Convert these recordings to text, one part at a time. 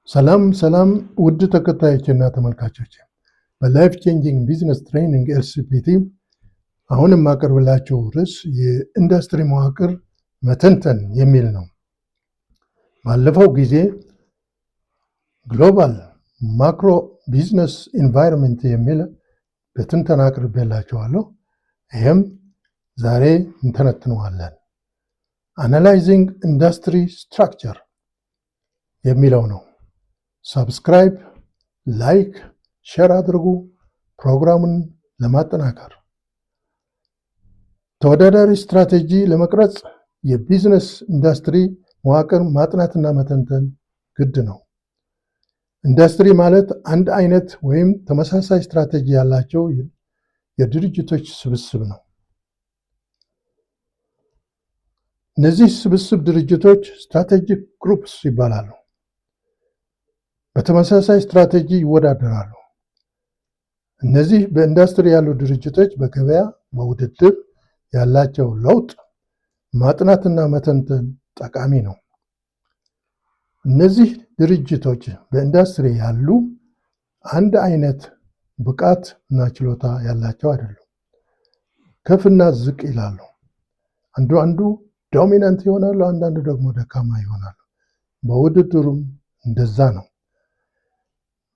ሰላም ሰላም ውድ ተከታዮችና ተመልካቾች፣ በላይፍ ቼንጂንግ ቢዝነስ ትሬኒንግ ኤልሲፒቲ አሁን የማቀርብላችሁ ርዕስ የኢንዱስትሪ መዋቅር መተንተን የሚል ነው። ባለፈው ጊዜ ግሎባል ማክሮ ቢዝነስ ኢንቫይሮንመንት የሚል በትንተና አቅርቤላችኋለሁ። ይህም ዛሬ እንተነትነዋለን። አናላይዚንግ ኢንዱስትሪ ስትራክቸር የሚለው ነው። ሰብስክራይብ፣ ላይክ፣ ሼር አድርጉ ፕሮግራሙን ለማጠናከር። ተወዳዳሪ ስትራቴጂ ለመቅረጽ የቢዝነስ ኢንዱስትሪ መዋቅር ማጥናትና መተንተን ግድ ነው። ኢንዱስትሪ ማለት አንድ አይነት ወይም ተመሳሳይ ስትራቴጂ ያላቸው የድርጅቶች ስብስብ ነው። እነዚህ ስብስብ ድርጅቶች ስትራቴጂክ ግሩፕስ ይባላሉ። በተመሳሳይ ስትራቴጂ ይወዳደራሉ። እነዚህ በኢንዱስትሪ ያሉ ድርጅቶች በገበያ በውድድር ያላቸው ለውጥ ማጥናትና መተንተን ጠቃሚ ነው። እነዚህ ድርጅቶች በኢንዱስትሪ ያሉ አንድ አይነት ብቃት እና ችሎታ ያላቸው አይደሉም። ከፍና ዝቅ ይላሉ። አንዱ ዶሚናንት ይሆናሉ፣ አንዳንዱ ደግሞ ደካማ ይሆናሉ። በውድድሩም እንደዛ ነው።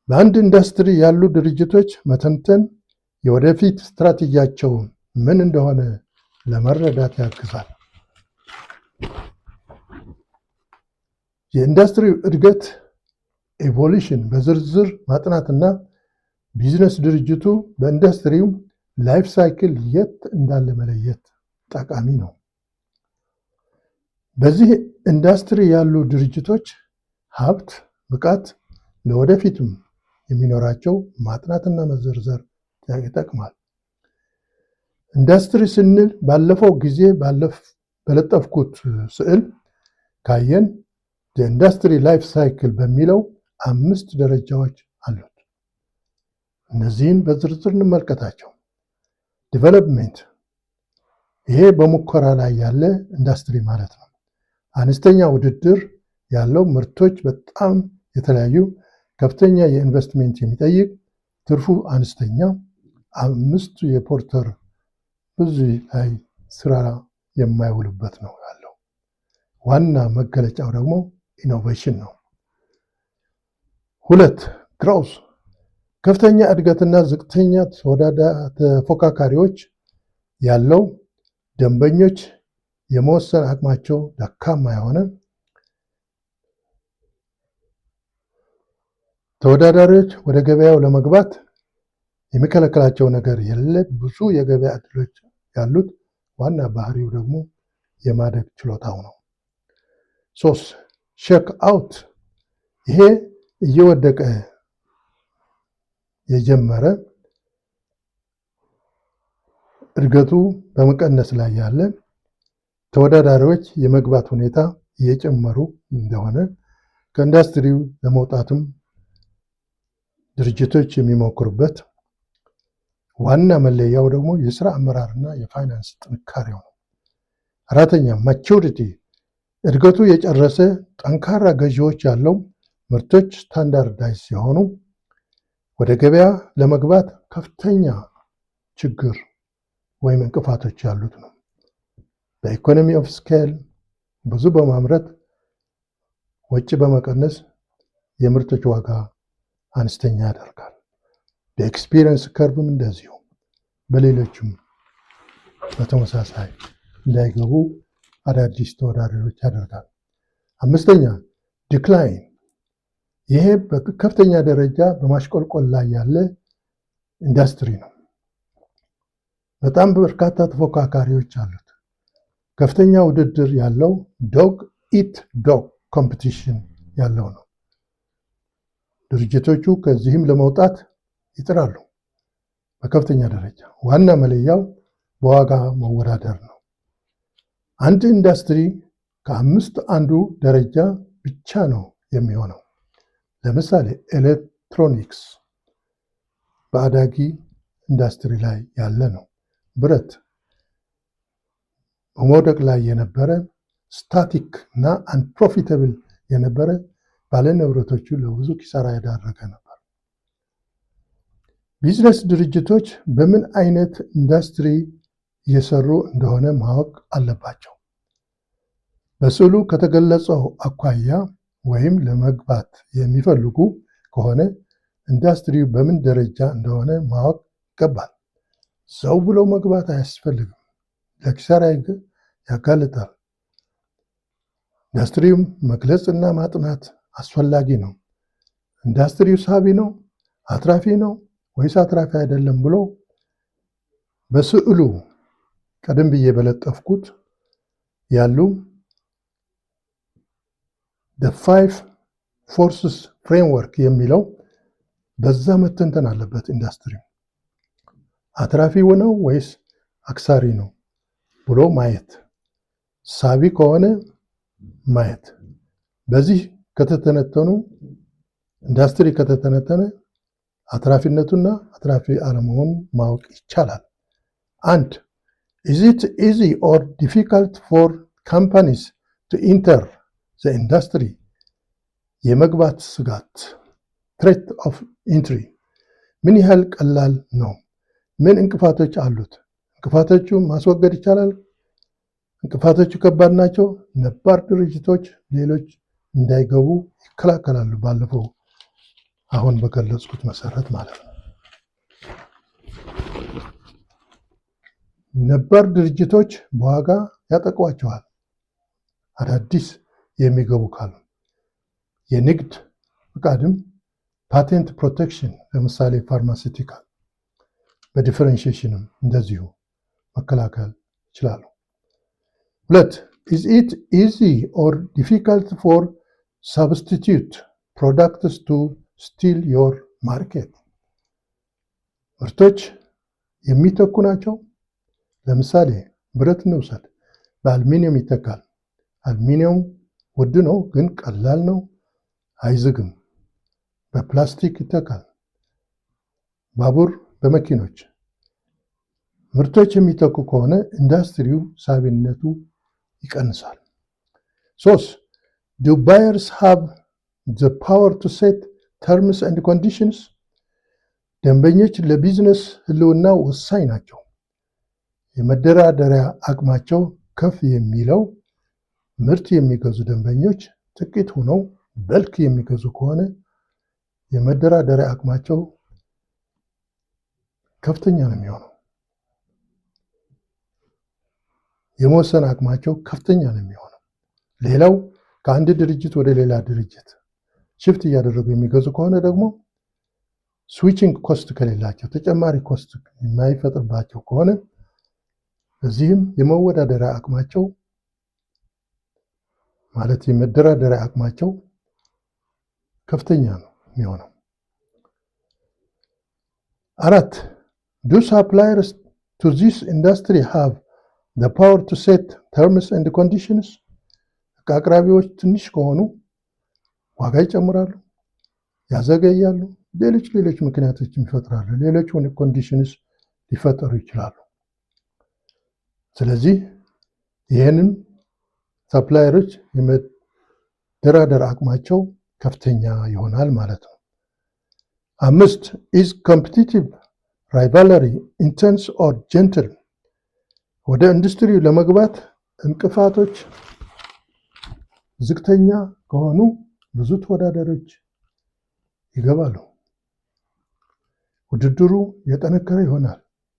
በአንድ ኢንዱስትሪ ያሉ ድርጅቶች መተንተን የወደፊት ስትራቴጂያቸው ምን እንደሆነ ለመረዳት ያግዛል። የኢንዱስትሪ እድገት ኤቮሉሽን በዝርዝር ማጥናትና ቢዝነስ ድርጅቱ በኢንዱስትሪው ላይፍ ሳይክል የት እንዳለ መለየት ጠቃሚ ነው። በዚህ ኢንዱስትሪ ያሉ ድርጅቶች ሀብት፣ ብቃት ለወደፊትም የሚኖራቸው ማጥናትና መዘርዘር ይጠቅማል። ኢንዱስትሪ ስንል ባለፈው ጊዜ በለጠፍኩት ስዕል ካየን የኢንዱስትሪ ላይፍ ሳይክል በሚለው 5 ደረጃዎች አሉት። እነዚህን በዝርዝር እንመልከታቸው። ዲቨሎፕሜንት፣ ይሄ በሙከራ ላይ ያለ ኢንዱስትሪ ማለት ነው። አነስተኛ ውድድር ያለው፣ ምርቶች በጣም የተለያዩ፣ ከፍተኛ የኢንቨስትሜንት የሚጠይቅ፣ ትርፉ አነስተኛ። 5 የፖርተር ብዙ ላይ ስራ የማይውልበት ነው ያለው። ዋና መገለጫው ደግሞ ኢኖቬሽን ነው። 2 ግሮውዝ፣ ከፍተኛ እድገትና ዝቅተኛ ተፎካካሪዎች ያለው፣ ደንበኞች የመወሰን አቅማቸው ደካማ የሆነ፣ ተወዳዳሪዎች ወደ ገበያው ለመግባት የሚከለክላቸው ነገር የለ፣ ብዙ የገበያ ዕድሎች ያሉት። ዋና ባህሪው ደግሞ የማደግ ችሎታው ነው። 3 ሼክ አውት፣ ይሄ እየወደቀ የጀመረ እድገቱ በመቀነስ ላይ ያለ፣ ተወዳዳሪዎች የመግባት ሁኔታ እየጨመሩ እንደሆነ፣ ከኢንዱስትሪው ለመውጣትም ድርጅቶች የሚሞክሩበት። ዋና መለያው ደግሞ የስራ አመራርና የፋይናንስ ጥንካሬው ነው። 4ኛ ማቹሪቲ፣ እድገቱ የጨረሰ ጠንካራ ገዢዎች ያለው፣ ምርቶች ስታንዳርዳይዝ ሲሆኑ ወደ ገበያ ለመግባት ከፍተኛ ችግር ወይም እንቅፋቶች ያሉት ነው። በኢኮኖሚ ኦፍ ስኬል ብዙ በማምረት ወጪ በመቀነስ የምርቶች ዋጋ አነስተኛ ያደርጋል። በኤክስፒሪየንስ ከርቭም እንደዚሁ፣ በሌሎችም በተመሳሳይ እንዳይገቡ አዳዲስ ተወዳዳሪዎች ያደርጋል። 5ኛ ዲክላይን፣ ይሄ በከፍተኛ ደረጃ በማሽቆልቆል ላይ ያለ ኢንዱስትሪ ነው። በጣም በርካታ ተፎካካሪዎች አሉት። ከፍተኛ ውድድር ያለው፣ ዶግ ኢት ዶግ ኮምፒቲሽን ያለው ነው። ድርጅቶቹ ከዚህም ለመውጣት ይጥራሉ በከፍተኛ ደረጃ። ዋና መለያው በዋጋ መወዳደር ነው። አንድ ኢንዱስትሪ ከ5 አንዱ ደረጃ ብቻ ነው የሚሆነው። ለምሳሌ ኤሌክትሮኒክስ በአዳጊ ኢንዱስትሪ ላይ ያለ ነው። ብረት በመውደቅ ላይ የነበረ፣ ስታቲክ እና አንፕሮፊታብል የነበረ ባለንብረቶቹ ለብዙ ኪሳራ ያዳረገ ነበር። ቢዝነስ ድርጅቶች በምን አይነት ኢንዱስትሪ እየሰሩ እንደሆነ ማወቅ አለባቸው። በስዕሉ ከተገለጸው አኳያ ወይም ለመግባት የሚፈልጉ ከሆነ ኢንዱስትሪው በምን ደረጃ እንደሆነ ማወቅ ይገባል። ሰው ብሎ መግባት አያስፈልግም፣ ለኪሳራ ያጋልጣል። ኢንዱስትሪው መግለጽና ማጥናት አስፈላጊ ነው። ኢንዱስትሪው ሳቢ ነው፣ አትራፊ ነው ወይስ አትራፊ አይደለም ብሎ በስዕሉ ቀደም ብዬ በለጠፍኩት ያሉ the 5 forces framework የሚለው በዛ መተንተን አለበት። ኢንዱስትሪው አትራፊ ነው ወይስ አክሳሪ ነው ብሎ ማየት፣ ሳቢ ከሆነ ማየት። በዚህ ከተተነተኑ ኢንዱስትሪ ከተተነተነ አትራፊነቱና አትራፊ አለመሆኑን ማወቅ ይቻላል። አንድ is it easy or difficult for companies to enter the industry? የመግባት ስጋት threat of entry ምን ያህል ቀላል ነው? ምን እንቅፋቶች አሉት? እንቅፋቶቹ ማስወገድ ይቻላል? እንቅፋቶቹ ከባድ ናቸው? ነባር ድርጅቶች ሌሎች እንዳይገቡ ይከላከላሉ። ባለፈው አሁን በገለጽኩት መሰረት ማለት ነው። ነባር ድርጅቶች በዋጋ ያጠቋቸዋል አዳዲስ የሚገቡ ካሉ። የንግድ ፍቃድም ፓቴንት ፕሮቴክሽን ለምሳሌ ፋርማሲቲካል በዲፈረንሺዬሽንም እንደዚሁ መከላከል ይችላሉ። ሁለት is it easy or difficult for substitute products to steal your market? ምርቶች የሚተኩ ናቸው። ለምሳሌ ብረት እንውሰድ፣ በአልሚኒየም ይተካል። አልሚኒየም ውድ ነው ግን ቀላል ነው፣ አይዝግም። በፕላስቲክ ይተካል። ባቡር በመኪኖች። ምርቶች የሚተኩ ከሆነ ኢንዱስትሪው ሳቢነቱ ይቀንሳል። 3 do buyers have the power to set terms and conditions? ደንበኞች ለቢዝነስ ህልውና ወሳኝ ናቸው። የመደራደሪያ አቅማቸው ከፍ የሚለው ምርት የሚገዙ ደንበኞች ጥቂት ሆነው በልክ የሚገዙ ከሆነ የመደራደሪያ አቅማቸው ከፍተኛ ነው የሚሆነው። የመወሰን አቅማቸው ከፍተኛ ነው የሚሆነው። ሌላው ከአንድ ድርጅት ወደ ሌላ ድርጅት ሽፍት እያደረጉ የሚገዙ ከሆነ ደግሞ ስዊቺንግ ኮስት ከሌላቸው፣ ተጨማሪ ኮስት የማይፈጥርባቸው ከሆነ እዚህም የመወዳደሪያ አቅማቸው ማለት የመደራደሪያ አቅማቸው ከፍተኛ ነው የሚሆነው። 4 do suppliers to this industry have the power to set terms and conditions? አቅራቢዎች ትንሽ ከሆኑ ዋጋ ይጨምራሉ፣ ያዘገያሉ፣ ሌሎች ምክንያቶችን ይፈጥራሉ። ሌሎች ኮንዲሽንስ ሊፈጠሩ ይችላሉ። ስለዚህ ይህንን ሰፕላየሮች የመደራደር አቅማቸው ከፍተኛ ይሆናል ማለት ነው። 5 is competitive rivalry intense or gentle? ወደ ኢንዱስትሪው ለመግባት እንቅፋቶች ዝቅተኛ ከሆኑ ብዙ ተወዳዳሪዎች ይገባሉ። ውድድሩ የጠነከረ ይሆናል።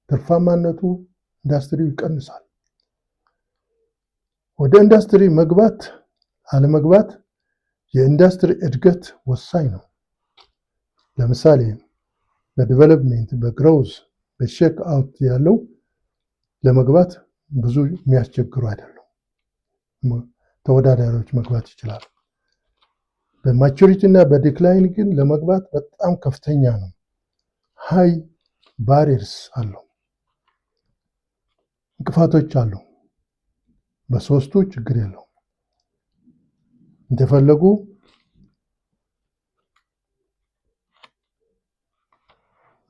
ትርፋማነቱ ኢንዱስትሪው ይቀንሳል። ወደ ኢንዱስትሪ መግባት አለመግባት የኢንዱስትሪ እድገት ወሳኝ ነው። ለምሳሌ በዲቨሎፕሜንት፣ በግሮዝ፣ በሼክ አውት ያለው ለመግባት ብዙ የሚያስቸግሩ አይደሉም። ተወዳዳሪዎች መግባት ይችላሉ። በማቹሪቲ እና በዲክላይን ግን ለመግባት በጣም ከፍተኛ ነው። ሃይ ባሪየርስ አለው፣ እንቅፋቶች አሉ። በሶስቱ ችግር የለው። እንደፈለጉ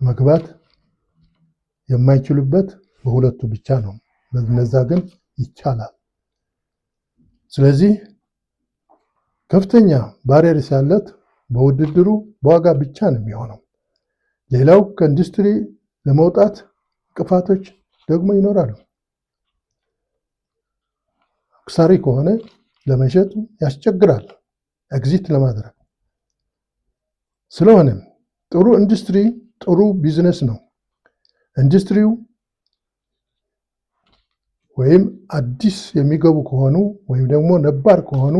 መግባት የማይችሉበት በሁለቱ ብቻ ነው። በነዛ ግን ይቻላል። ስለዚህ ከፍተኛ ባሪየር ያለት በውድድሩ በዋጋ ብቻ ነው የሚሆነው። ሌላው ከኢንዱስትሪ ለመውጣት እንቅፋቶች ደግሞ ይኖራሉ። አክሳሪ ከሆነ ለመሸጥ ያስቸግራል ኤግዚት ለማድረግ። ስለሆነም ጥሩ ኢንዱስትሪ ጥሩ ቢዝነስ ነው። ኢንዱስትሪው ወይም አዲስ የሚገቡ ከሆኑ ወይም ደግሞ ነባር ከሆኑ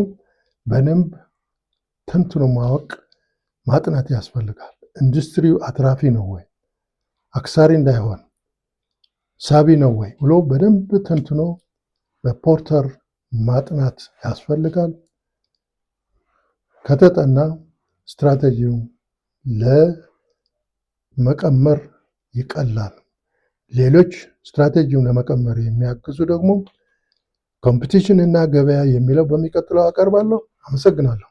በደንብ ተንትኖ ማወቅ ማጥናት ያስፈልጋል። ኢንዱስትሪው አትራፊ ነው ወይ፣ አክሳሪ እንዳይሆን ሳቢ ነው ወይ ብሎ በደንብ ተንትኖ በፖርተር ማጥናት ያስፈልጋል። ከተጠና ስትራቴጂው ለመቀመር ይቀላል። ሌሎች ስትራቴጂውን ለመቀመር የሚያግዙ ደግሞ ኮምፒቲሽን እና ገበያ የሚለው በሚቀጥለው አቀርባለሁ። አመሰግናለሁ።